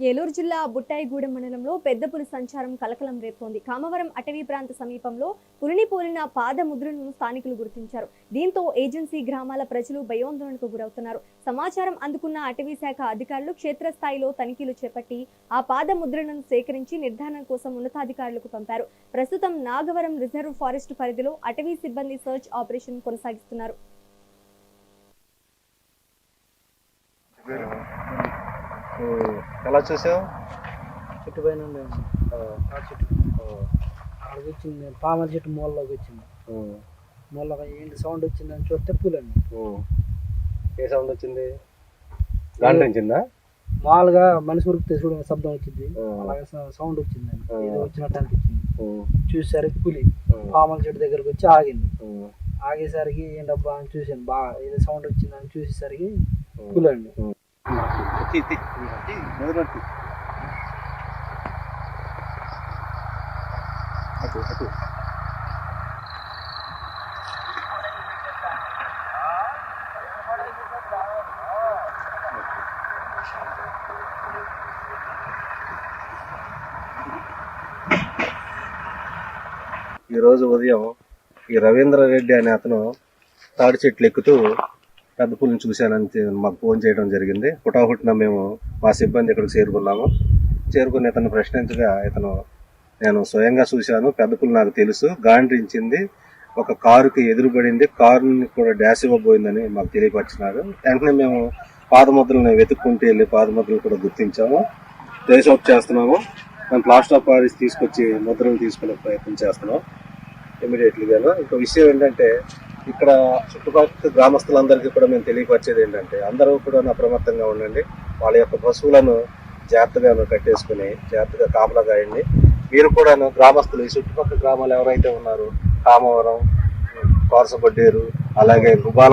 ఏలూరు జిల్లా బుట్టాయిగూడెం మండలంలో పెద్ద పులి సంచారం కలకలం రేపుతోంది. కామవరం అటవీ ప్రాంత సమీపంలో పులిని పోలిన పాద ముద్రలను స్థానికులు గుర్తించారు. దీంతో ఏజెన్సీ గ్రామాల ప్రజలు భయాందోళనకు గురవుతున్నారు. సమాచారం అందుకున్న అటవీ శాఖ అధికారులు క్షేత్రస్థాయిలో తనిఖీలు చేపట్టి ఆ పాద ముద్రలను సేకరించి నిర్ధారణ కోసం ఉన్నతాధికారులకు పంపారు. ప్రస్తుతం నాగవరం రిజర్వ్ ఫారెస్ట్ పరిధిలో అటవీ సిబ్బంది సర్చ్ ఆపరేషన్ కొనసాగిస్తున్నారు. ఎలా చూసావు? చెట్టు పైన చెట్టు అక్కడికి వచ్చింది, పామర చెట్టు మూలలోకి వచ్చింది. మూలగా ఏంటి సౌండ్ వచ్చిందని చూస్తే పూలండి. ఏ సౌండ్ వచ్చింది? గాంటించిందా? మామూలుగా మనిషి ఉరికితే చూడ శబ్దం వచ్చింది, అలాగే సౌండ్ వచ్చిందండి. ఏదో వచ్చినట్టు అనిపించింది. చూసేసరికి పులి పామర చెట్టు దగ్గరకు వచ్చి ఆగింది. ఆగేసరికి ఏంటబ్బా అని చూసాను, బాగా ఏదో సౌండ్ వచ్చిందని చూసేసరికి పులి అండి. ఈరోజు ఉదయం ఈ రవీంద్ర రెడ్డి అనే అతను తాడి చెట్లు ఎక్కుతూ పెద్ద పులిని చూశానని మాకు ఫోన్ చేయడం జరిగింది. హుటాహుటిన మేము మా సిబ్బంది ఇక్కడికి చేరుకుని ఇతను ప్రశ్నించగా నేను స్వయంగా చూశాను, పెద్ద పులి నాకు తెలుసు, గాండ్రించింది, ఒక కారుకి ఎదురుపడింది, కారుని కూడా డాష్ ఇవ్వబోయిందని మాకు తెలియపరిచినారు. వెంటనే మేము పాదముద్రలను వెతుక్కుంటూ వెళ్ళి పాదముద్రలు కూడా గుర్తించాము, ట్రేస్ అవుట్ చేస్తున్నాము. మేము ప్లాస్టర్ ఆఫ్ పారిస్ తీసుకొచ్చి ముద్రలు తీసుకునే ప్రయత్నం చేస్తున్నాం ఇమీడియట్లీగాను. ఇంకో విషయం ఏంటంటే, ఇక్కడ చుట్టుపక్కల గ్రామస్తులందరికీ కూడా మేము తెలియపరిచేది ఏంటంటే, అందరూ కూడా అప్రమత్తంగా ఉండండి. వాళ్ళ యొక్క పశువులను జాగ్రత్తగా కట్టేసుకుని జాగ్రత్తగా కాపలా కాయండి. మీరు కూడా గ్రామస్తులు ఈ చుట్టుపక్కల గ్రామాలు ఎవరైతే ఉన్నారో, కామవరం, కోరసబడ్డేరు, అలాగే గుబాల